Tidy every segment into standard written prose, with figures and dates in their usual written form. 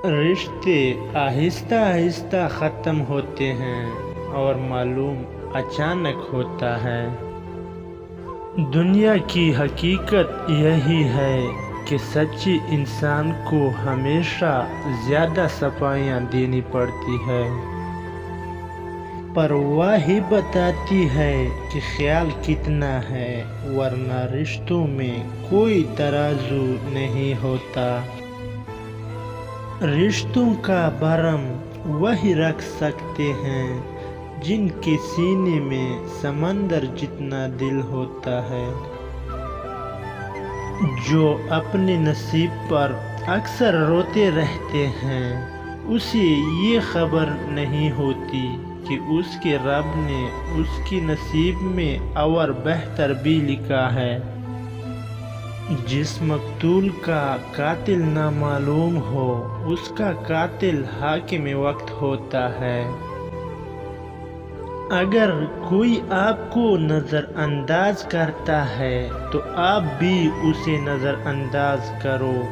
رشتے آہستہ آہستہ ختم ہوتے ہیں اور معلوم اچانک ہوتا ہے۔ دنیا کی حقیقت یہی ہے کہ سچی انسان کو ہمیشہ زیادہ صفائیاں دینی پڑتی ہے، پر وہی بتاتی ہے کہ خیال کتنا ہے، ورنہ رشتوں میں کوئی ترازو نہیں ہوتا۔ رشتوں کا بھرم وہی رکھ سکتے ہیں جن کے سینے میں سمندر جتنا دل ہوتا ہے۔ جو اپنے نصیب پر اکثر روتے رہتے ہیں، اسے یہ خبر نہیں ہوتی کہ اس کے رب نے اس کے نصیب میں اور بہتر بھی لکھا ہے۔ جس مقتول کا قاتل نامعلوم ہو، اس کا قاتل حاکم وقت ہوتا ہے۔ اگر کوئی آپ کو نظر انداز کرتا ہے تو آپ بھی اسے نظر انداز کرو،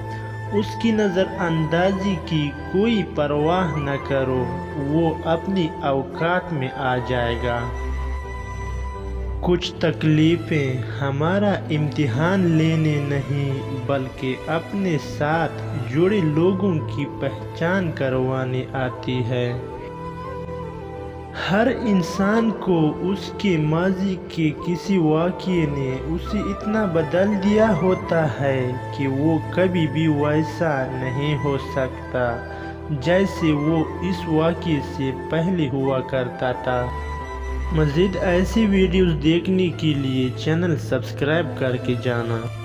اس کی نظر اندازی کی کوئی پرواہ نہ کرو، وہ اپنی اوقات میں آ جائے گا۔ کچھ تکلیفیں ہمارا امتحان لینے نہیں بلکہ اپنے ساتھ جڑے لوگوں کی پہچان کروانے آتی ہے۔ ہر انسان کو اس کے ماضی کے کسی واقعے نے اسے اتنا بدل دیا ہوتا ہے کہ وہ کبھی بھی ویسا نہیں ہو سکتا جیسے وہ اس واقعے سے پہلے ہوا کرتا تھا۔ مزید ایسی ویڈیوز دیکھنے کے لیے چینل سبسکرائب کر کے جانا۔